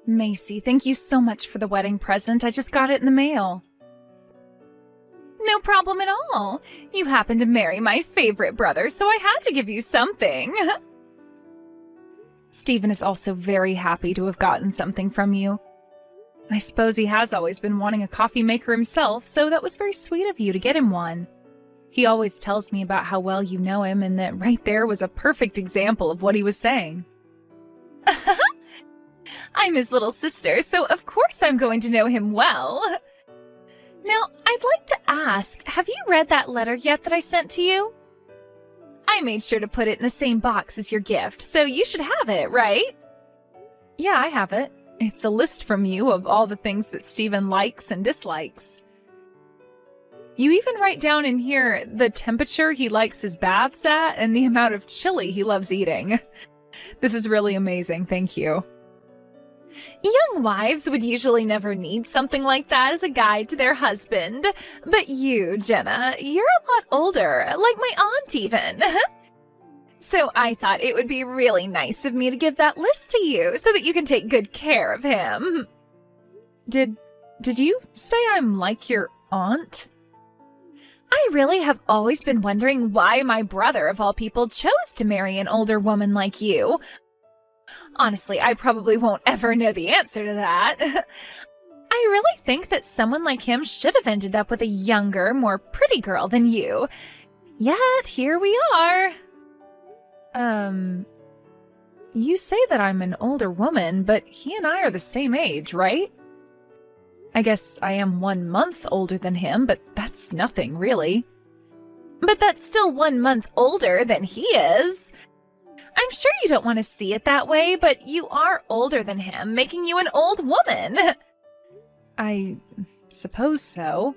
Macy, thank you so much for the wedding present. I just got it in the mail. No problem at all. You happened to marry my favorite brother, so I had to give you something. Stephen is also very happy to have gotten something from you. I suppose he has always been wanting a coffee maker himself, so that was very sweet of you to get him one. He always tells me about how well you know him, and that right there was a perfect example of what he was saying. I'm his little sister, so of course I'm going to know him well. Now, I'd like to ask, have you read that letter yet that I sent to you? I made sure to put it in the same box as your gift, so you should have it, right? Yeah, I have it. It's a list from you of all the things that Stephen likes and dislikes. You even write down in here the temperature he likes his baths at and the amount of chili he loves eating. This is really amazing, thank you. Young wives would usually never need something like that as a guide to their husband. But you, Jenna, you're a lot older, like my aunt even. So I thought it would be really nice of me to give that list to you so that you can take good care of him. Did you say I'm like your aunt? I really have always been wondering why my brother, of all people, chose to marry an older woman like you. Honestly, I probably won't ever know the answer to that. I really think that someone like him should have ended up with a younger, more pretty girl than you. Yet, here we are. You say that I'm an older woman, but he and I are the same age, right? I guess I am 1 month older than him, but that's nothing, really. But that's still 1 month older than he is. I'm sure you don't want to see it that way, but you are older than him, making you an old woman. I suppose so.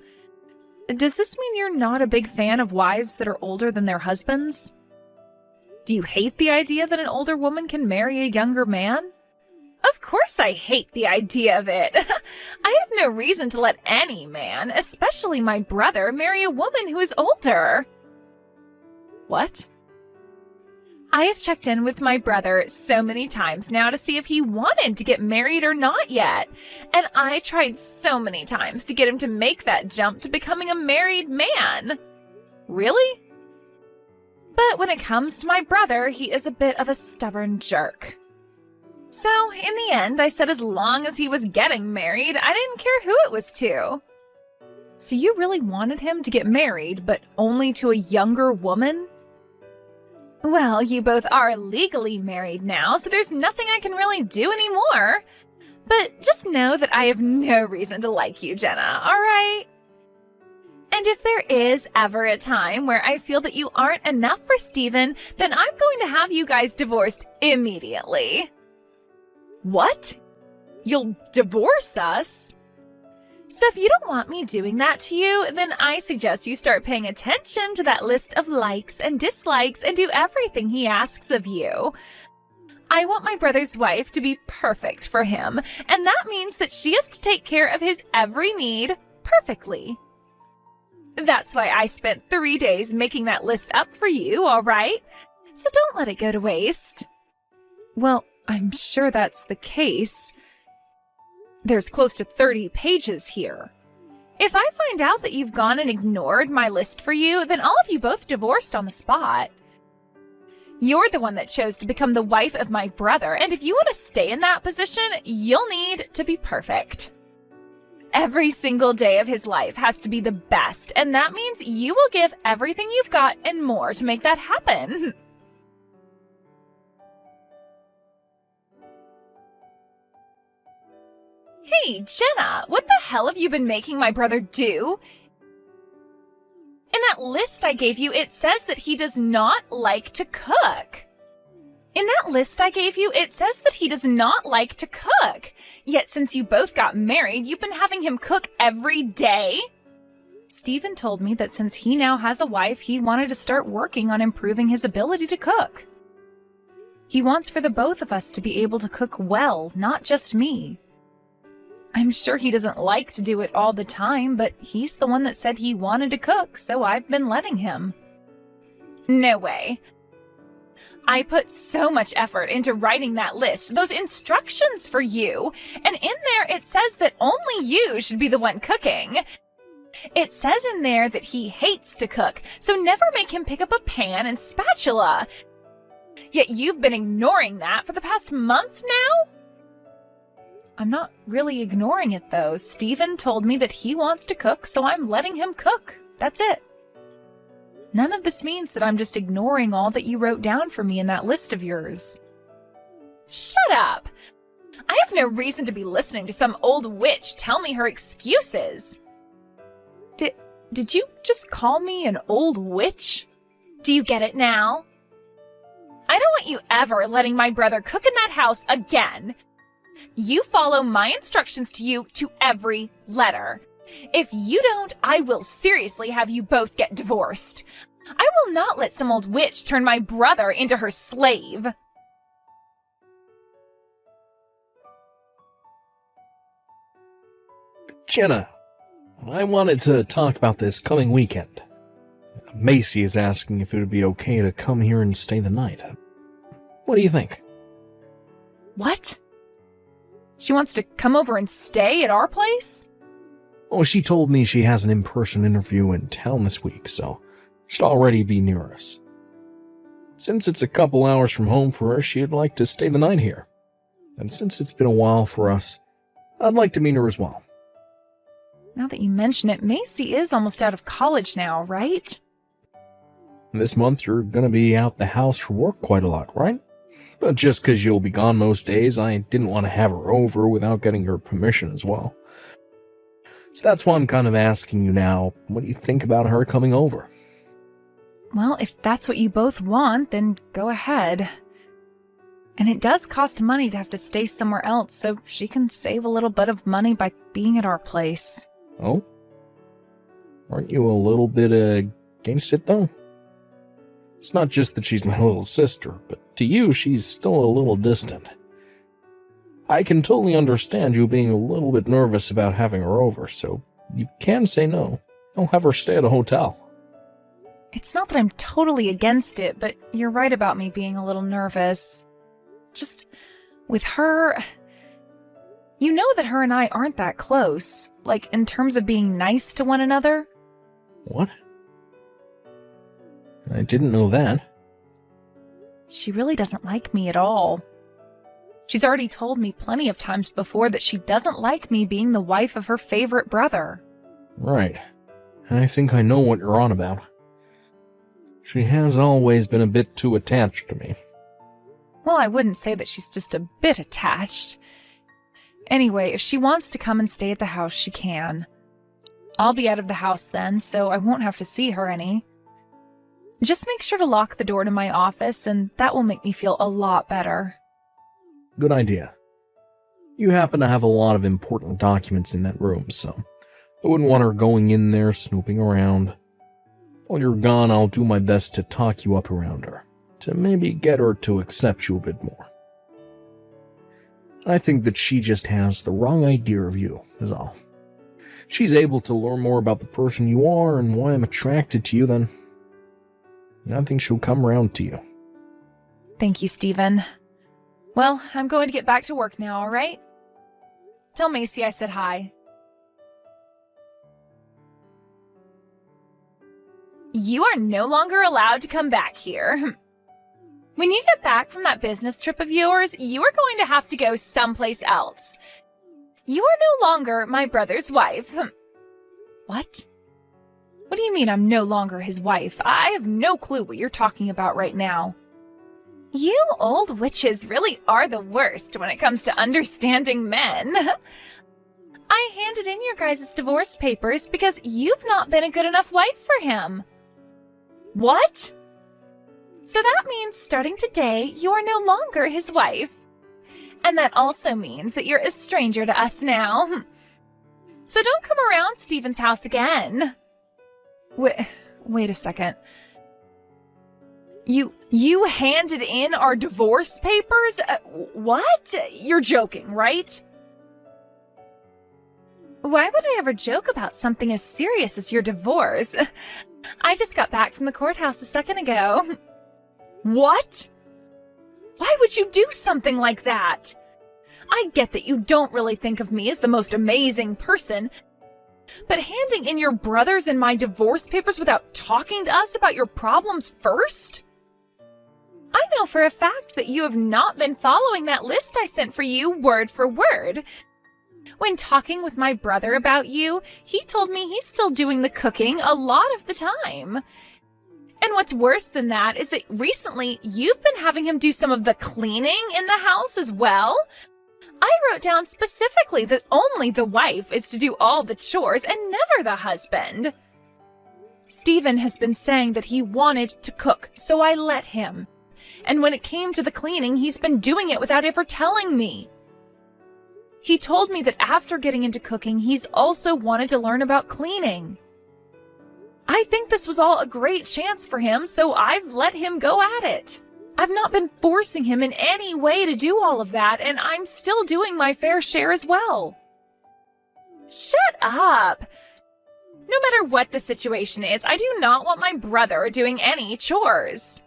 Does this mean you're not a big fan of wives that are older than their husbands? Do you hate the idea that an older woman can marry a younger man? Of course I hate the idea of it. I have no reason to let any man, especially my brother, marry a woman who is older. What? I have checked in with my brother so many times now to see if he wanted to get married or not yet. And I tried so many times to get him to make that jump to becoming a married man. Really? But when it comes to my brother, he is a bit of a stubborn jerk. So, in the end, I said as long as he was getting married, I didn't care who it was to. So you really wanted him to get married, but only to a younger woman? Well, you both are legally married now, so there's nothing I can really do anymore. But just know that I have no reason to like you, Jenna, all right? And if there is ever a time where I feel that you aren't enough for Stephen, then I'm going to have you guys divorced immediately. What? You'll divorce us? So if you don't want me doing that to you, then I suggest you start paying attention to that list of likes and dislikes and do everything he asks of you. I want my brother's wife to be perfect for him, and that means that she has to take care of his every need perfectly. That's why I spent 3 days making that list up for you, all right? So don't let it go to waste. Well, I'm sure that's the case. There's close to 30 pages here. If I find out that you've gone and ignored my list for you, then I'll have you both divorced on the spot. You're the one that chose to become the wife of my brother, and if you want to stay in that position, you'll need to be perfect. Every single day of his life has to be the best, and that means you will give everything you've got and more to make that happen. Hey, Jenna, what the hell have you been making my brother do? In that list I gave you, it says that he does not like to cook. In that list I gave you, it says that he does not like to cook. Yet since you both got married, you've been having him cook every day? Stephen told me that since he now has a wife, he wanted to start working on improving his ability to cook. He wants for the both of us to be able to cook well, not just me. I'm sure he doesn't like to do it all the time, but he's the one that said he wanted to cook, so I've been letting him. No way. I put so much effort into writing that list, those instructions for you, and in there it says that only you should be the one cooking. It says in there that he hates to cook, so never make him pick up a pan and spatula. Yet you've been ignoring that for the past month now? I'm not really ignoring it though. Steven told me that he wants to cook, so I'm letting him cook. That's it. None of this means that I'm just ignoring all that you wrote down for me in that list of yours. Shut up! I have no reason to be listening to some old witch tell me her excuses. Did you just call me an old witch? Do you get it now? I don't want you ever letting my brother cook in that house again. You follow my instructions to you to every letter. If you don't, I will seriously have you both get divorced. I will not let some old witch turn my brother into her slave. Jenna, I wanted to talk about this coming weekend. Macy is asking if it would be okay to come here and stay the night. What do you think? What? She wants to come over and stay at our place? Oh, she told me she has an in-person interview in town this week, so she'll already be near us. Since it's a couple hours from home for her, she'd like to stay the night here. And since it's been a while for us, I'd like to meet her as well. Now that you mention it, Macy is almost out of college now, right? This month you're gonna be out the house for work quite a lot, right? But just 'cause you'll be gone most days, I didn't want to have her over without getting her permission as well. So that's why I'm kind of asking you now, what do you think about her coming over? Well, if that's what you both want, then go ahead. And it does cost money to have to stay somewhere else, so she can save a little bit of money by being at our place. Oh? Aren't you a little bit against it, though? It's not just that she's my little sister, but to you, she's still a little distant. I can totally understand you being a little bit nervous about having her over, so you can say no. I'll have her stay at a hotel. It's not that I'm totally against it, but you're right about me being a little nervous. Just with her... You know that her and I aren't that close, like in terms of being nice to one another. What? I didn't know that. She really doesn't like me at all. She's already told me plenty of times before that she doesn't like me being the wife of her favorite brother. Right. I think I know what you're on about. She has always been a bit too attached to me. Well, I wouldn't say that she's just a bit attached. Anyway, if she wants to come and stay at the house, she can. I'll be out of the house then, so I won't have to see her any. Just make sure to lock the door to my office, and that will make me feel a lot better. Good idea. You happen to have a lot of important documents in that room, so I wouldn't want her going in there snooping around. While you're gone, I'll do my best to talk you up around her, to maybe get her to accept you a bit more. I think that she just has the wrong idea of you, is all. She's able to learn more about the person you are and why I'm attracted to you, then I think she'll come around to you. Thank you, Steven. Well, I'm going to get back to work now, all right? Tell Macy I said hi. You are no longer allowed to come back here. When you get back from that business trip of yours, you are going to have to go someplace else. You are no longer my brother's wife. What? What do you mean I'm no longer his wife? I have no clue what you're talking about right now. You old witches really are the worst when it comes to understanding men. I handed in your guys' divorce papers because you've not been a good enough wife for him. What? So that means starting today, you are no longer his wife. And that also means that you're a stranger to us now. So don't come around Steven's house again. Wait a second. You handed in our divorce papers? What? You're joking, right? Why would I ever joke about something as serious as your divorce? I just got back from the courthouse a second ago. What? Why would you do something like that? I get that you don't really think of me as the most amazing person, but handing in your brother's and my divorce papers without talking to us about your problems first? I know for a fact that you have not been following that list I sent for you word for word. When talking with my brother about you, he told me he's still doing the cooking a lot of the time. And what's worse than that is that recently you've been having him do some of the cleaning in the house as well. I wrote down specifically that only the wife is to do all the chores and never the husband. Stephen has been saying that he wanted to cook, so I let him. And when it came to the cleaning, he's been doing it without ever telling me. He told me that after getting into cooking, he's also wanted to learn about cleaning. I think this was all a great chance for him, so I've let him go at it. I've not been forcing him in any way to do all of that, and I'm still doing my fair share as well. Shut up! No matter what the situation is, I do not want my brother doing any chores.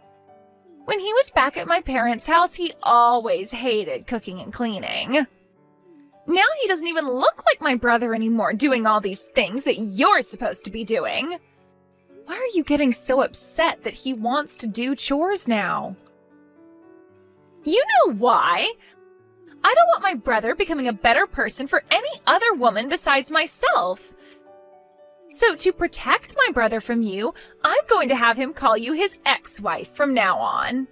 When he was back at my parents' house, he always hated cooking and cleaning. Now he doesn't even look like my brother anymore, doing all these things that you're supposed to be doing. Why are you getting so upset that he wants to do chores now? You know why? I don't want my brother becoming a better person for any other woman besides myself. So to protect my brother from you, I'm going to have him call you his ex-wife from now on.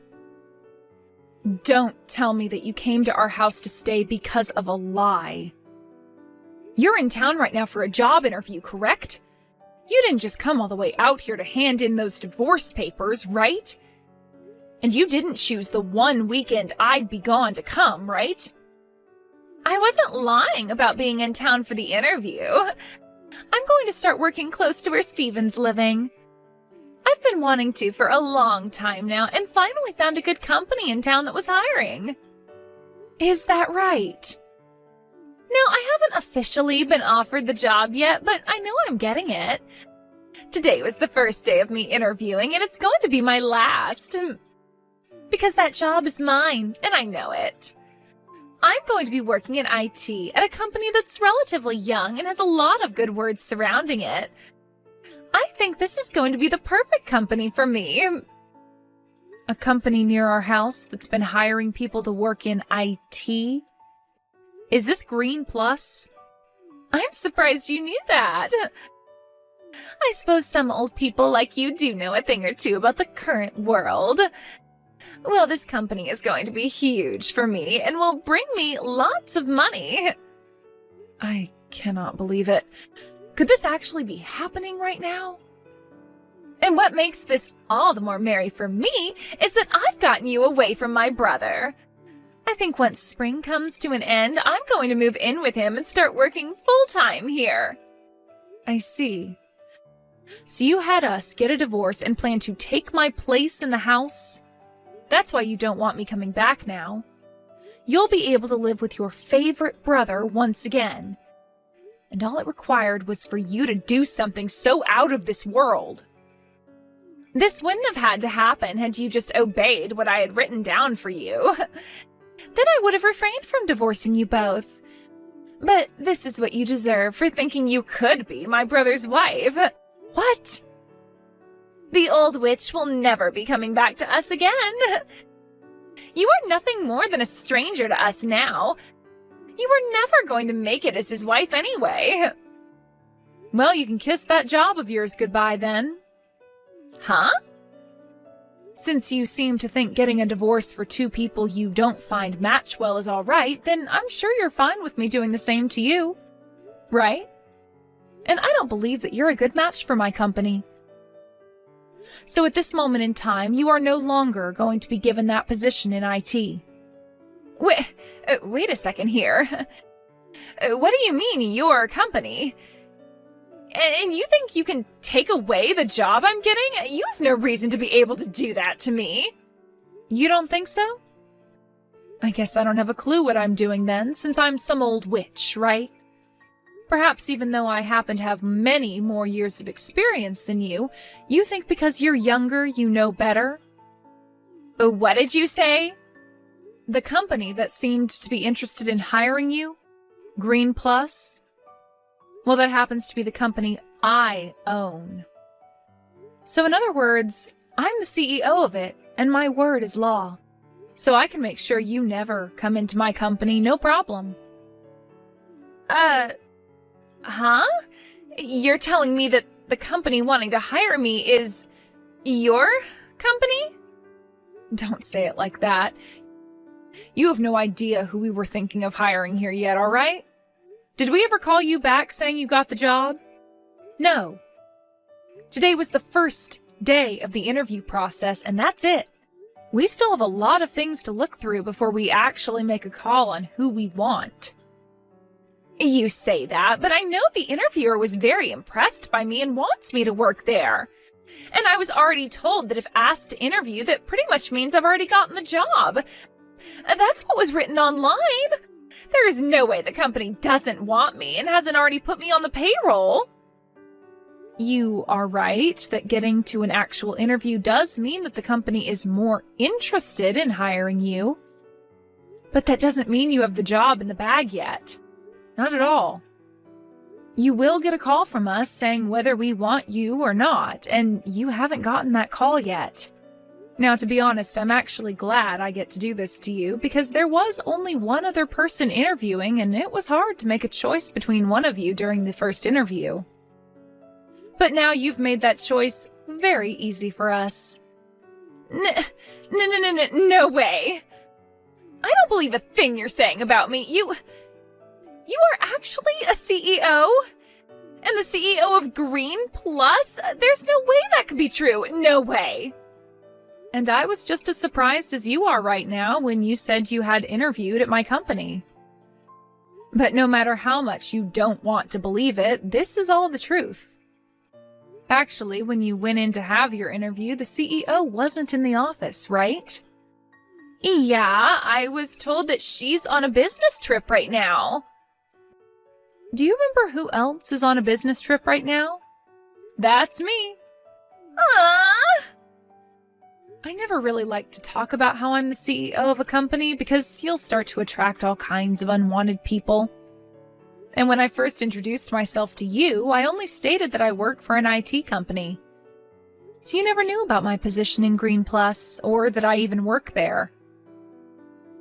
Don't tell me that you came to our house to stay because of a lie. You're in town right now for a job interview, correct? You didn't just come all the way out here to hand in those divorce papers, right? And you didn't choose the one weekend I'd be gone to come, right? I wasn't lying about being in town for the interview. I'm going to start working close to where Stephen's living. I've been wanting to for a long time now and finally found a good company in town that was hiring. Is that right? No, I haven't officially been offered the job yet, but I know I'm getting it. Today was the first day of me interviewing, and it's going to be my last. Because that job is mine, and I know it. I'm going to be working in IT at a company that's relatively young and has a lot of good words surrounding it. I think this is going to be the perfect company for me. A company near our house that's been hiring people to work in IT? Is this Green Plus? I'm surprised you knew that. I suppose some old people like you do know a thing or two about the current world. Well, this company is going to be huge for me and will bring me lots of money. I cannot believe it. Could this actually be happening right now? And what makes this all the more merry for me is that I've gotten you away from my brother. I think once spring comes to an end, I'm going to move in with him and start working full-time here. I see. So you had us get a divorce and plan to take my place in the house? That's why you don't want me coming back now. You'll be able to live with your favorite brother once again. And all it required was for you to do something so out of this world. This wouldn't have had to happen had you just obeyed what I had written down for you. Then I would have refrained from divorcing you both. But this is what you deserve for thinking you could be my brother's wife. What? The old witch will never be coming back to us again. You are nothing more than a stranger to us now. You were never going to make it as his wife anyway. Well, you can kiss that job of yours goodbye then. Huh? Since you seem to think getting a divorce for two people you don't find match well is all right, then I'm sure you're fine with me doing the same to you. Right? And I don't believe that you're a good match for my company. So at this moment in time, you are no longer going to be given that position in IT. Wait a second here. What do you mean, your company? And you think you can take away the job I'm getting? You have no reason to be able to do that to me. You don't think so? I guess I don't have a clue what I'm doing then, since I'm some old witch, right? Perhaps even though I happen to have many more years of experience than you think because you're younger, you know better? What did you say? The company that seemed to be interested in hiring you, Green Plus, well, that happens to be the company I own. So in other words, I'm the CEO of it, and my word is law. So I can make sure you never come into my company, no problem. Huh? You're telling me that the company wanting to hire me is your company? Don't say it like that. You have no idea who we were thinking of hiring here yet, all right? Did we ever call you back saying you got the job? No. Today was the first day of the interview process, and that's it. We still have a lot of things to look through before we actually make a call on who we want. You say that, but I know the interviewer was very impressed by me and wants me to work there. And I was already told that if asked to interview, that pretty much means I've already gotten the job. That's what was written online. There is no way the company doesn't want me and hasn't already put me on the payroll. You are right that getting to an actual interview does mean that the company is more interested in hiring you. But that doesn't mean you have the job in the bag yet. Not at all. You will get a call from us saying whether we want you or not, and you haven't gotten that call yet. Now, to be honest, I'm actually glad I get to do this to you because there was only one other person interviewing, and it was hard to make a choice between one of you during the first interview. But now you've made that choice very easy for us. No way. I don't believe a thing you're saying about me. You are actually a CEO? And the CEO of Green Plus? There's no way that could be true. No way. And I was just as surprised as you are right now when you said you had interviewed at my company. But no matter how much you don't want to believe it, this is all the truth. Actually, when you went in to have your interview, the CEO wasn't in the office, right? Yeah, I was told that she's on a business trip right now. Do you remember who else is on a business trip right now? That's me. I never really like to talk about how I'm the CEO of a company because you'll start to attract all kinds of unwanted people. And when I first introduced myself to you, I only stated that I work for an IT company. So you never knew about my position in Green Plus, or that I even work there.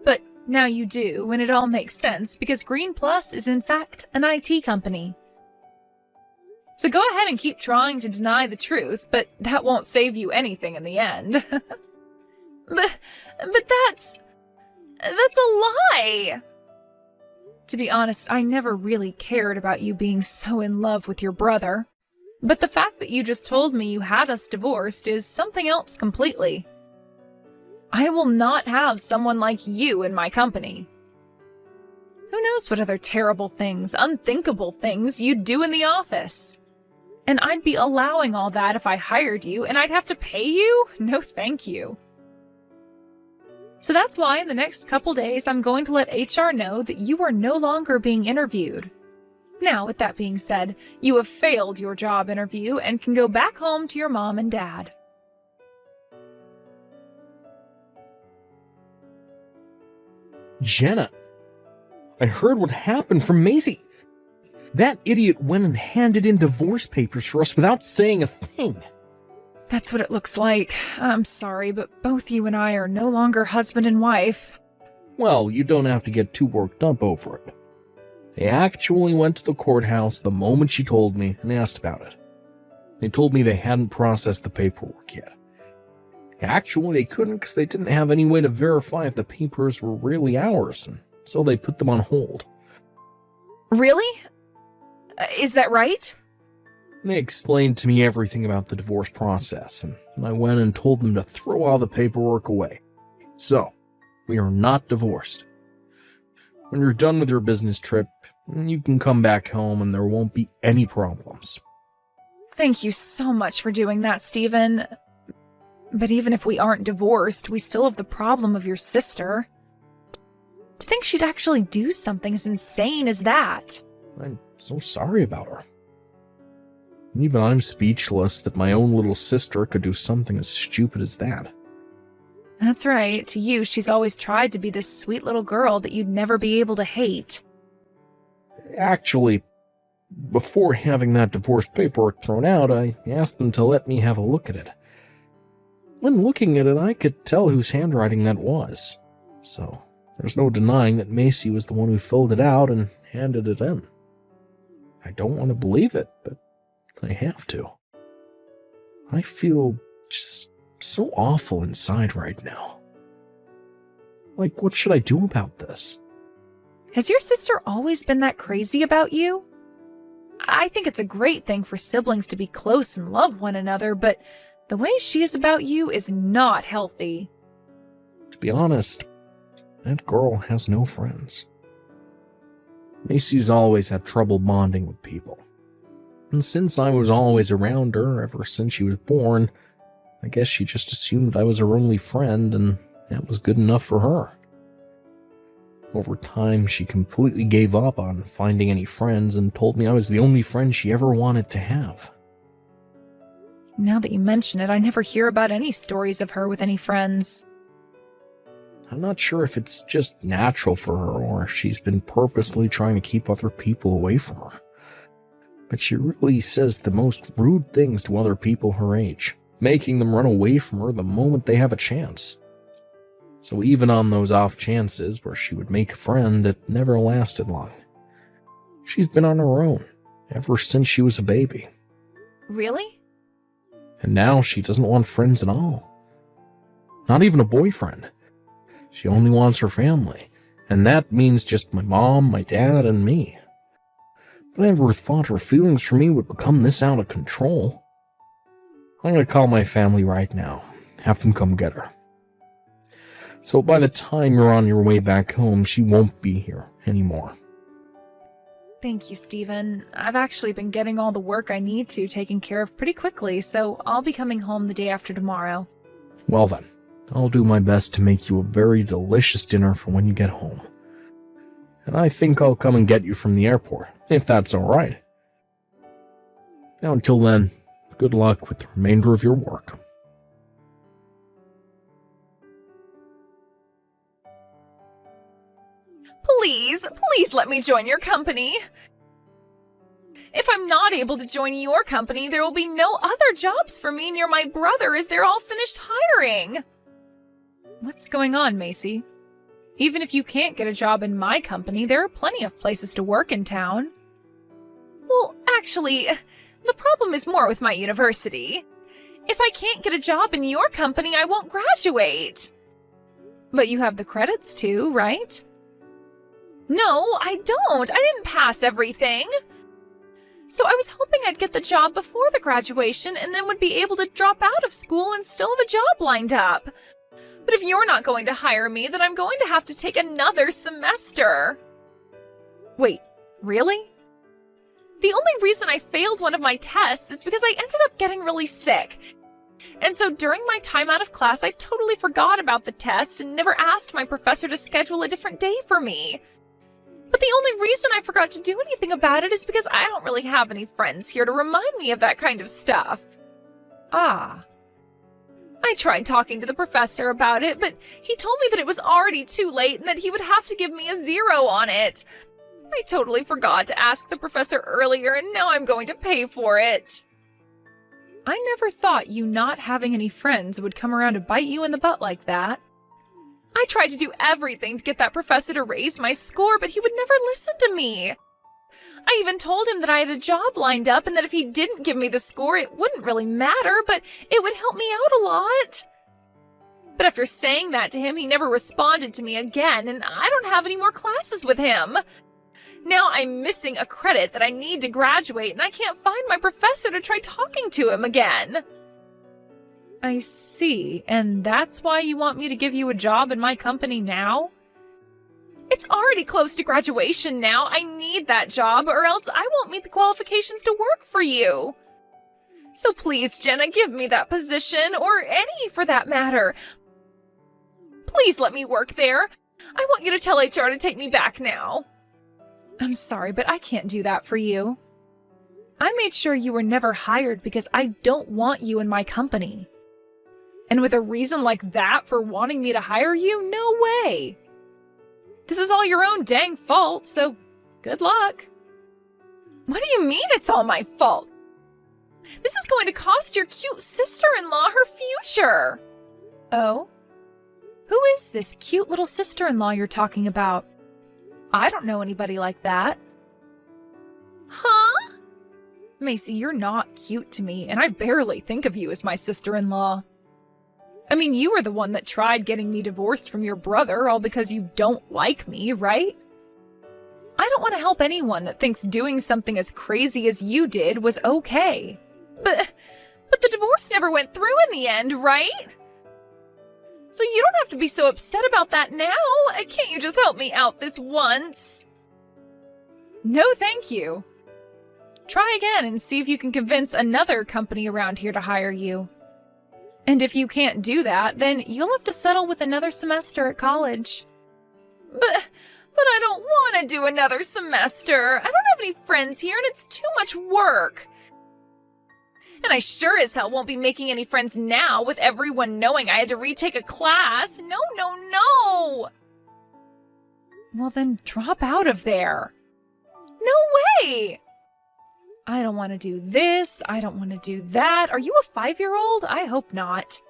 But now you do, and it all makes sense because Green Plus is in fact an IT company. So go ahead and keep trying to deny the truth, but that won't save you anything in the end. but that's a lie! To be honest, I never really cared about you being so in love with your brother. But the fact that you just told me you had us divorced is something else completely. I will not have someone like you in my company. Who knows what other terrible things, unthinkable things you'd do in the office? And I'd be allowing all that if I hired you, and I'd have to pay you? No thank you. So that's why in the next couple days I'm going to let HR know that you are no longer being interviewed. Now, with that being said, you have failed your job interview and can go back home to your mom and dad. Jenna, I heard what happened from Maisie. That idiot went and handed in divorce papers for us without saying a thing. That's what it looks like. I'm sorry, but both you and I are no longer husband and wife. Well, you don't have to get too worked up over it. They actually went to the courthouse the moment she told me and asked about it. They told me they hadn't processed the paperwork yet. Actually, they couldn't because they didn't have any way to verify if the papers were really ours, and so they put them on hold. Really? Is that right? They explained to me everything about the divorce process, and I went and told them to throw all the paperwork away. So, we are not divorced. When you're done with your business trip, you can come back home and there won't be any problems. Thank you so much for doing that, Stephen. But even if we aren't divorced, we still have the problem of your sister. To think she'd actually do something as insane as that. I'm so sorry about her. Even I'm speechless that my own little sister could do something as stupid as that. That's right. To you, she's always tried to be this sweet little girl that you'd never be able to hate. Actually, before having that divorce paperwork thrown out, I asked them to let me have a look at it. When looking at it, I could tell whose handwriting that was. So, there's no denying that Macy was the one who filled it out and handed it in. I don't want to believe it, but I have to. I feel just so awful inside right now. Like, what should I do about this? Has your sister always been that crazy about you? I think it's a great thing for siblings to be close and love one another, but the way she is about you is not healthy. To be honest, that girl has no friends. Macy's always had trouble bonding with people. And since I was always around her ever since she was born, I guess she just assumed I was her only friend, and that was good enough for her. Over time, she completely gave up on finding any friends and told me I was the only friend she ever wanted to have. Now that you mention it, I never hear about any stories of her with any friends. I'm not sure if it's just natural for her or if she's been purposely trying to keep other people away from her. But she really says the most rude things to other people her age, making them run away from her the moment they have a chance. So even on those off chances where she would make a friend, it never lasted long. She's been on her own ever since she was a baby. Really? And now she doesn't want friends at all. Not even a boyfriend. She only wants her family, and that means just my mom, my dad, and me. But I never thought her feelings for me would become this out of control. I'm gonna call my family right now, have them come get her. So by the time you're on your way back home, she won't be here anymore. Thank you, Stephen. I've actually been getting all the work I need to taken care of pretty quickly, so I'll be coming home the day after tomorrow. Well then, I'll do my best to make you a very delicious dinner for when you get home. And I think I'll come and get you from the airport, if that's alright. Now until then, good luck with the remainder of your work. Please let me join your company. If I'm not able to join your company, there will be no other jobs for me near my brother as they're all finished hiring. What's going on, Macy? Even if you can't get a job in my company, there are plenty of places to work in town. Well, actually, the problem is more with my university. If I can't get a job in your company, I won't graduate. But you have the credits too, right? No, I don't. I didn't pass everything. So I was hoping I'd get the job before the graduation and then would be able to drop out of school and still have a job lined up. But if you're not going to hire me, then I'm going to have to take another semester. Wait, really? The only reason I failed one of my tests is because I ended up getting really sick. And so during my time out of class, I totally forgot about the test and never asked my professor to schedule a different day for me. But the only reason I forgot to do anything about it is because I don't really have any friends here to remind me of that kind of stuff. Ah. I tried talking to the professor about it, but he told me that it was already too late and that he would have to give me a 0 on it. I totally forgot to ask the professor earlier, and now I'm going to pay for it. I never thought you not having any friends would come around to bite you in the butt like that. I tried to do everything to get that professor to raise my score, but he would never listen to me. I even told him that I had a job lined up and that if he didn't give me the score, it wouldn't really matter, but it would help me out a lot. But after saying that to him, he never responded to me again, and I don't have any more classes with him. Now I'm missing a credit that I need to graduate, and I can't find my professor to try talking to him again. I see, and that's why you want me to give you a job in my company now? It's already close to graduation now. I need that job, or else I won't meet the qualifications to work for you. So please, Jenna, give me that position, or any for that matter. Please let me work there. I want you to tell HR to take me back now. I'm sorry, but I can't do that for you. I made sure you were never hired because I don't want you in my company. And with a reason like that for wanting me to hire you? No way! This is all your own dang fault, so good luck. What do you mean it's all my fault? This is going to cost your cute sister-in-law her future. Oh? Who is this cute little sister-in-law you're talking about? I don't know anybody like that. Huh? Macy, you're not cute to me, and I barely think of you as my sister-in-law. I mean, you were the one that tried getting me divorced from your brother, all because you don't like me, right? I don't want to help anyone that thinks doing something as crazy as you did was okay. But the divorce never went through in the end, right? So you don't have to be so upset about that now. Can't you just help me out this once? No, thank you. Try again and see if you can convince another company around here to hire you. And if you can't do that, then you'll have to settle with another semester at college. But I don't want to do another semester. I don't have any friends here and it's too much work. And I sure as hell won't be making any friends now with everyone knowing I had to retake a class. No, no, no! Well then drop out of there. No way! I don't want to do this, I don't want to do that. Are you a 5-year-old? I hope not.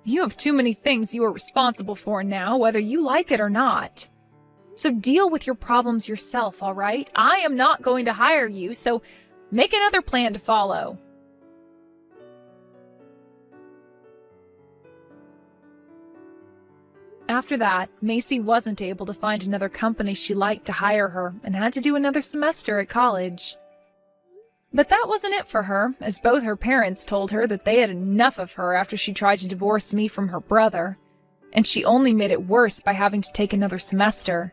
You have too many things you are responsible for now, whether you like it or not. So deal with your problems yourself, all right? I am not going to hire you, so make another plan to follow. After that, Macy wasn't able to find another company she liked to hire her and had to do another semester at college. But that wasn't it for her, as both her parents told her that they had enough of her after she tried to divorce me from her brother, and she only made it worse by having to take another semester.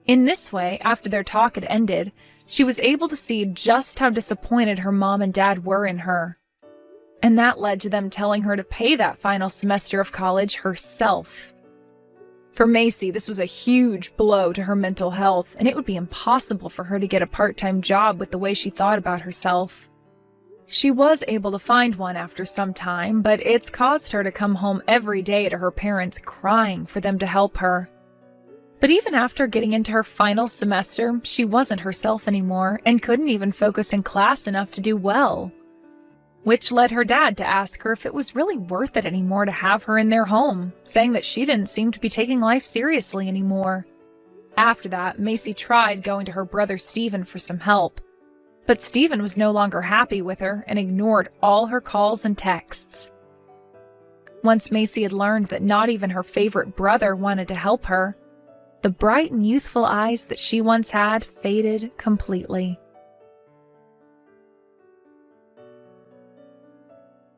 In this way, after their talk had ended, she was able to see just how disappointed her mom and dad were in her. And that led to them telling her to pay that final semester of college herself. For Macy, this was a huge blow to her mental health, and it would be impossible for her to get a part-time job with the way she thought about herself. She was able to find one after some time, but it's caused her to come home every day to her parents crying for them to help her. But even after getting into her final semester, she wasn't herself anymore and couldn't even focus in class enough to do well. Which led her dad to ask her if it was really worth it anymore to have her in their home, saying that she didn't seem to be taking life seriously anymore. After that, Macy tried going to her brother Stephen for some help, but Stephen was no longer happy with her and ignored all her calls and texts. Once Macy had learned that not even her favorite brother wanted to help her, the bright and youthful eyes that she once had faded completely.